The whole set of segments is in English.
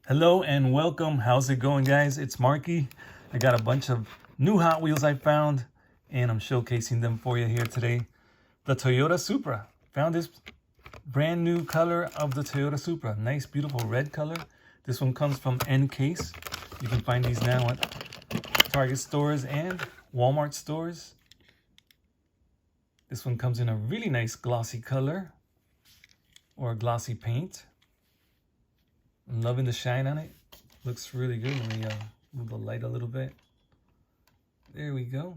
Hello and welcome. How's it going, guys? It's Marky. I got a bunch of new Hot Wheels I found and I'm showcasing them for you here today. The Toyota Supra. Found this brand new color of the Toyota Supra. Nice, beautiful red color. This one comes from N-Case. You can find these now at Target stores and Walmart stores. This one comes in a really nice glossy color or a glossy paint. I'm loving the shine on it. Looks really good. Let me move the light a little bit. There we go.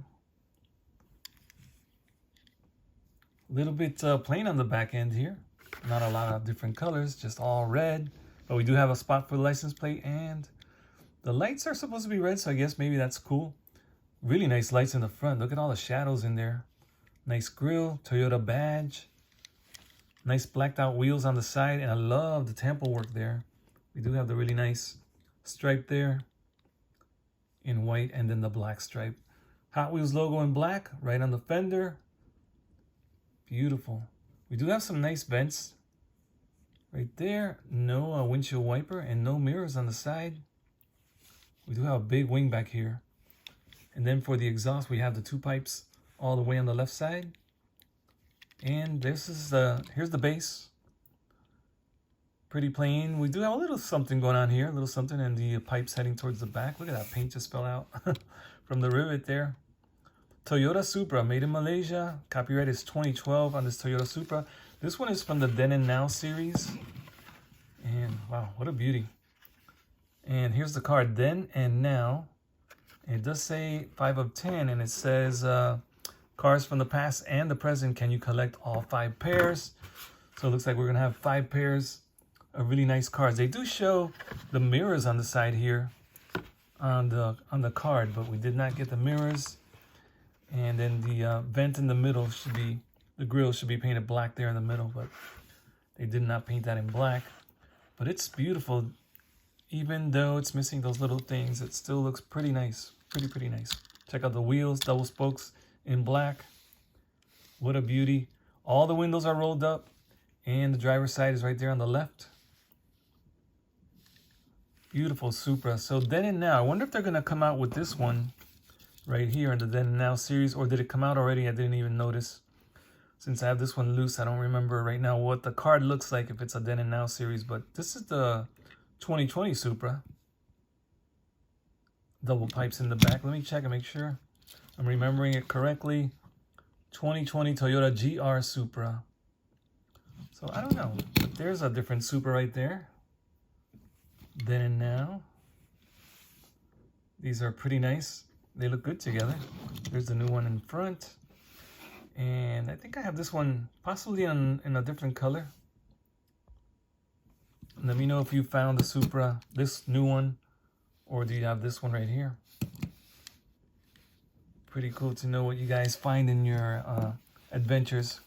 A little bit plain on the back end here. Not a lot of different colors, just all red. But we do have a spot for the license plate, and the lights are supposed to be red, so I guess maybe that's cool. Really nice lights in the front. Look at all the shadows in there. Nice grille, Toyota badge. Nice blacked out wheels on the side, and I love the temple work there. We do have the really nice stripe there in white and then the black stripe. Hot Wheels logo in black right on the fender. Beautiful. We do have some nice vents right there. No windshield wiper and no mirrors on the side. We do have a big wing back here. And then for the exhaust, we have the two pipes all the way on the left side. And this is here's the base. Pretty plain. We do have a little something going on here, a little something, and the pipes heading towards the back. Look at that paint just fell out from the rivet there. Toyota Supra, made in Malaysia. Copyright is 2012 on this Toyota Supra. This one is from the Then and Now series. And wow, what a beauty. And here's the card, Then and Now. It does say 5 of 10, and it says cars from the past and the present. Can you collect all 5 pairs? So it looks like we're gonna have 5 pairs of really nice cards. They do show the mirrors on the side here on the card, but we did not get the mirrors. And then the vent in the middle should be, the grille should be painted black there in the middle, but they did not paint that in black. But it's beautiful. Even though it's missing those little things, it still looks pretty nice. Pretty nice. Check out the wheels, double spokes in black. What a beauty. All the windows are rolled up and the driver's side is right there on the left. Beautiful Supra. So Then and Now, I wonder if they're going to come out with this one right here in the Then and Now series, or did it come out already? I didn't even notice. Since I have this one loose, I don't remember right now what the card looks like if it's a Then and Now series, but this is the 2020 Supra. Double pipes in the back. Let me check and make sure I'm remembering it correctly. 2020 Toyota GR Supra. So I don't know, but there's a different Supra right there. Then and Now. These are pretty nice. They look good together. There's the new one in front. And I think I have this one possibly in a different color. Let me know if you found the Supra, this new one, or do you have this one right here? Pretty cool to know what you guys find in your adventures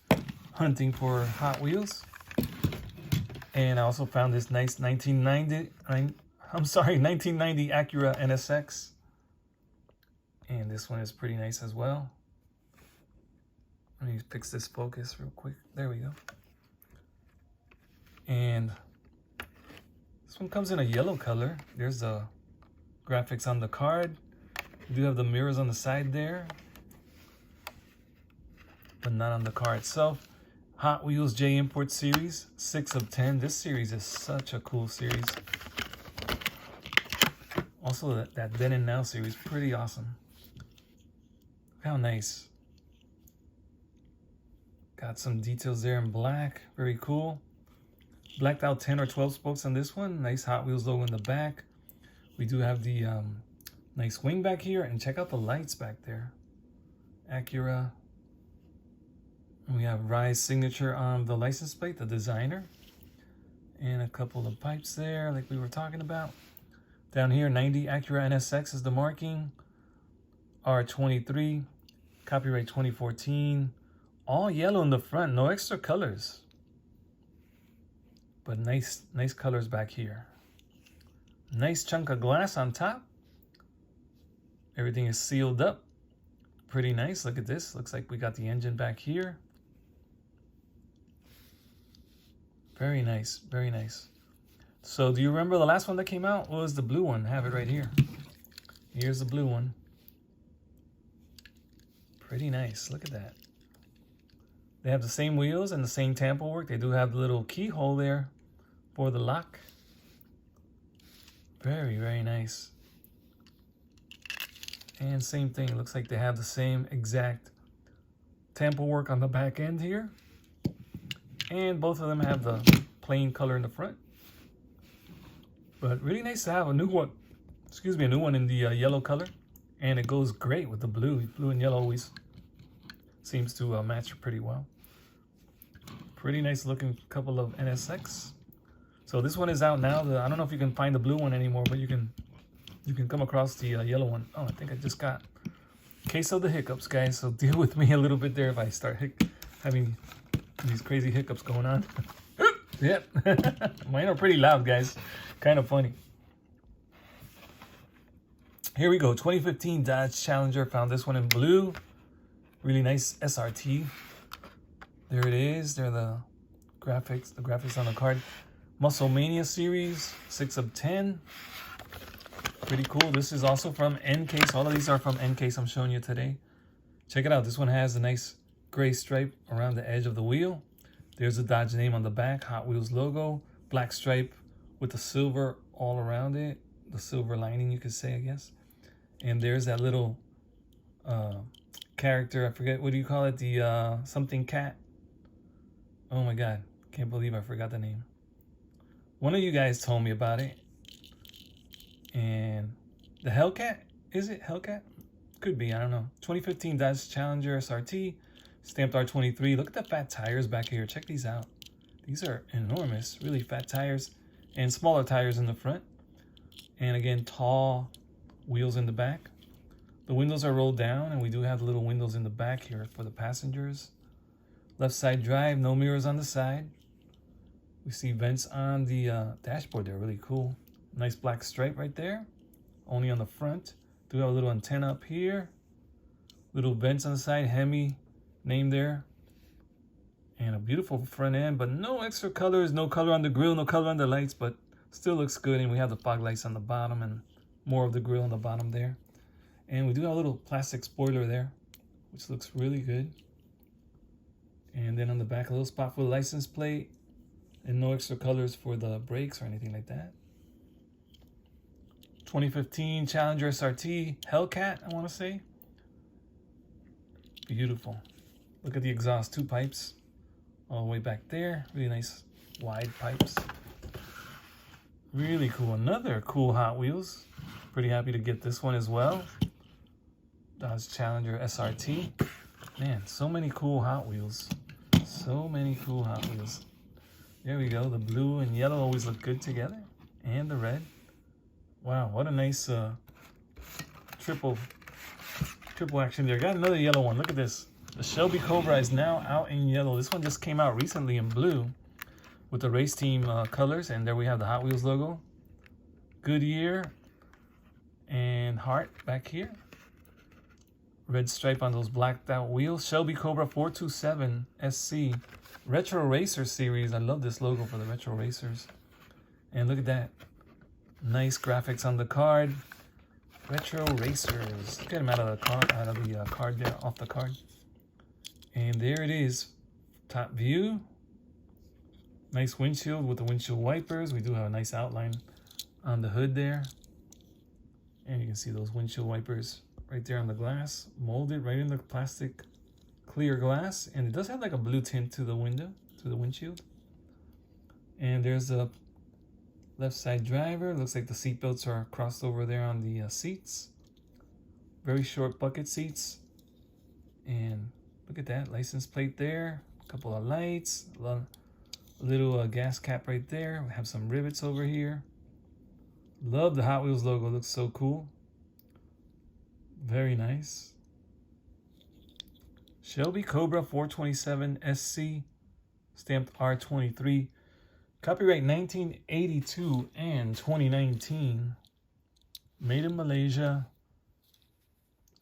hunting for Hot Wheels. And I also found this nice 1990 Acura NSX. And this one is pretty nice as well. Let me fix this focus real quick. There we go. And this one comes in a yellow color. There's the graphics on the card. We do have the mirrors on the side there, but not on the car itself. Hot Wheels J Import series, 6 of 10. This series is such a cool series. Also, that Then and Now series, pretty awesome. How nice. Got some details there in black, very cool. Blacked out 10 or 12 spokes on this one. Nice Hot Wheels logo in the back. We do have the nice wing back here, and check out the lights back there. Acura. We have Rise signature on the license plate, the designer. And a couple of pipes there like we were talking about. Down here, 90 Acura NSX is the marking. R23, copyright 2014. All yellow in the front, no extra colors. But nice colors back here. Nice chunk of glass on top. Everything is sealed up. Pretty nice. Look at this. Looks like we got the engine back here. Very nice, very nice. So do you remember the last one that came out? What was the blue one? I have it right here. Here's the blue one. Pretty nice. Look at that. They have the same wheels and the same tampo work. They do have the little keyhole there for the lock. Very, very nice. And same thing. It looks like they have the same exact tampo work on the back end here. And both of them have the plain color in the front. But really nice to have a new one. Excuse me, a new one in the yellow color. And it goes great with the blue. Blue and yellow always seems to match pretty well. Pretty nice looking couple of NSX. So this one is out now. I don't know if you can find the blue one anymore, but you can come across the yellow one. Oh, I think I just got a case of the hiccups, guys. So deal with me a little bit there if I start having these crazy hiccups going on. Yep. Mine are pretty loud, guys. Kind of funny. Here we go. 2015 Dodge Challenger. Found this one in blue. Really nice SRT. There it is. There are the graphics on the card. Muscle Mania series, 6 of 10. Pretty cool. This is also from N-Case. All of these are from N-Case I'm showing you today. Check it out. This one has a nice gray stripe around the edge of the wheel. There's the Dodge name on the back, Hot Wheels logo, black stripe with the silver all around it. The silver lining, you could say, I guess. And there's that little character. I forget, what do you call it? The something cat. Oh my God. Can't believe I forgot the name. One of you guys told me about it. And the Hellcat? Is it Hellcat? Could be, I don't know. 2015 Dodge Challenger SRT. Stamped R23. Look at the fat tires back here. Check these out. These are enormous. Really fat tires. And smaller tires in the front. And again, tall wheels in the back. The windows are rolled down, and we do have little windows in the back here for the passengers. Left side drive, no mirrors on the side. We see vents on the dashboard. They're really cool. Nice black stripe right there. Only on the front. Do have a little antenna up here. Little vents on the side. Hemi name there. And a beautiful front end, but no extra colors. No color on the grille, no color on the lights, but still looks good. And we have the fog lights on the bottom and more of the grille on the bottom there. And we do have a little plastic spoiler there, which looks really good. And then on the back, a little spot for the license plate. And no extra colors for the brakes or anything like that. 2015 Challenger SRT Hellcat, I want to say. Beautiful. Look at the exhaust, 2 pipes all the way back there. Really nice wide pipes. Really cool. Another cool Hot Wheels. Pretty happy to get this one as well. Dodge Challenger SRT. Man, so many cool Hot Wheels. So many cool Hot Wheels. There we go. The blue and yellow always look good together. And the red. Wow, what a nice triple action there. Got another yellow one. Look at this. The Shelby Cobra is now out in yellow. This one just came out recently in blue with the race team colors. And there we have the Hot Wheels logo. Goodyear and heart back here. Red stripe on those blacked out wheels. Shelby Cobra 427 SC. Retro Racer series. I love this logo for the Retro Racers. And look at that. Nice graphics on the card. Retro Racers. Get them out of the card there, off the card. And there it is. Top view. Nice windshield with the windshield wipers. We do have a nice outline on the hood there. And you can see those windshield wipers right there on the glass. Molded right in the plastic clear glass. And it does have like a blue tint to the window, to the windshield. And there's a left side driver. Looks like the seat belts are crossed over there on the seats. Very short bucket seats. And look at that license plate there. A couple of lights. A little gas cap right there. We have some rivets over here. Love the Hot Wheels logo. Looks so cool. Very nice. Shelby Cobra 427 SC. Stamped R23. Copyright 1982 and 2019. Made in Malaysia.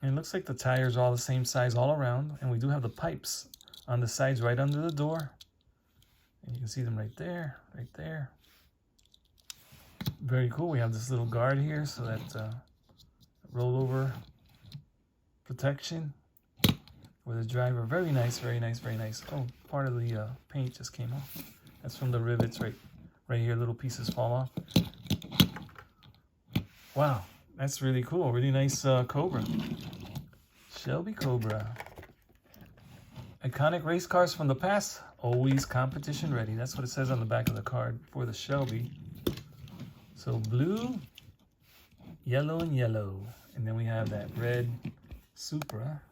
And it looks like the tires are all the same size all around. And we do have the pipes on the sides right under the door. And you can see them right there, right there. Very cool. We have this little guard here, so that rollover protection for the driver. Very nice, very nice, very nice. Oh, part of the paint just came off. That's from the rivets right here. Little pieces fall off. Wow, that's really cool. Really nice Cobra. Shelby Cobra. Iconic race cars from the past, always competition ready. That's what it says on the back of the card for the Shelby. So blue, yellow, and yellow. And then we have that red Supra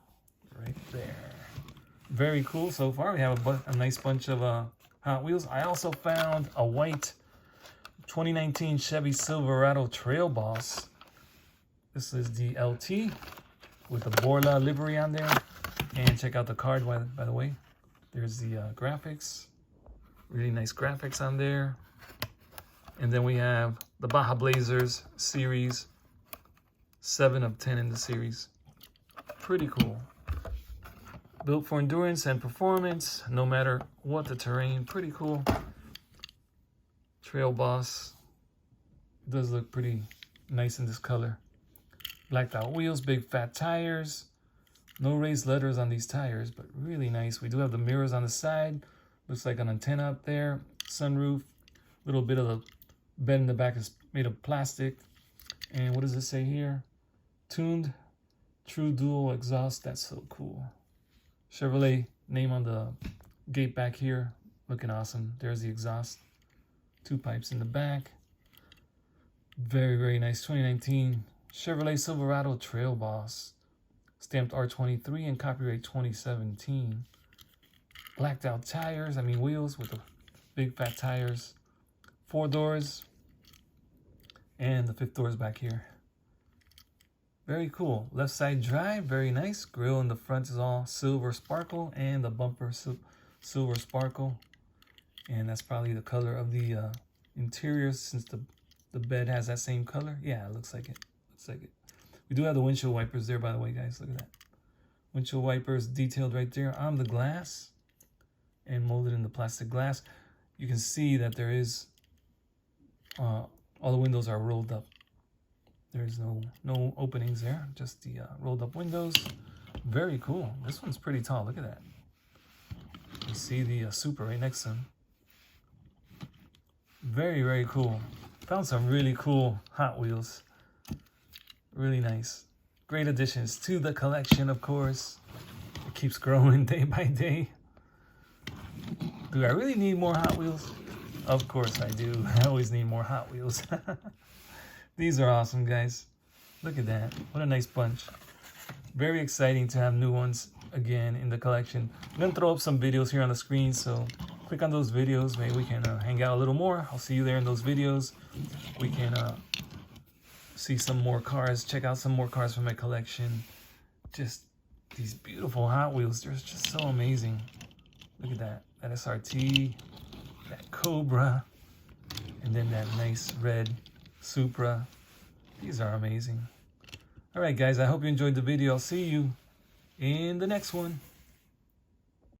right there. Very cool so far. We have a nice bunch of Hot Wheels. I also found a white 2019 Chevy Silverado Trail Boss. This is the LT with the Borla livery on there. And check out the card, by the way. There's the graphics. Really nice graphics on there. And then we have the Baja Blazers series. 7 of 10 in the series. Pretty cool. Built for endurance and performance, no matter what the terrain. Pretty cool. Trail Boss. It does look pretty nice in this color. Blacked out wheels, big fat tires. No raised letters on these tires, but really nice. We do have the mirrors on the side. Looks like an antenna up there. Sunroof. Little bit of the bed in the back is made of plastic. And what does it say here? Tuned true dual exhaust. That's so cool. Chevrolet name on the gate back here. Looking awesome. There's the exhaust. 2 pipes in the back. Very, very nice. 2019 Chevrolet Silverado Trail Boss. Stamped R23 and copyright 2017. Blacked out tires, wheels with the big fat tires. 4 doors. And the 5th door is back here. Very cool. Left side drive, very nice. Grille in the front is all silver sparkle, and the bumper silver sparkle. And that's probably the color of the interior, since the bed has that same color. Yeah, it looks like it. Looks like it. We do have the windshield wipers there, by the way, guys. Look at that. Windshield wipers detailed right there on the glass and molded in the plastic glass. You can see that there is, all the windows are rolled up. There's no openings there, just the rolled up windows. Very cool. This one's pretty tall. Look at that. You see the Supra right next to him. Very, very cool. Found some really cool Hot Wheels. Really nice. Great additions to the collection, of course. It keeps growing day by day. Do I really need more Hot Wheels? Of course I do. I always need more Hot Wheels. These are awesome, guys. Look at that. What a nice bunch. Very exciting to have new ones again in the collection. I'm going to throw up some videos here on the screen, so click on those videos. Maybe we can hang out a little more. I'll see you there in those videos. We can see some more cars, check out some more cars from my collection. Just these beautiful Hot Wheels. They're just so amazing. Look at that. That SRT, that Cobra, and then that nice red Supra. These are amazing. All right, guys, I hope you enjoyed the video. I'll see you in the next one.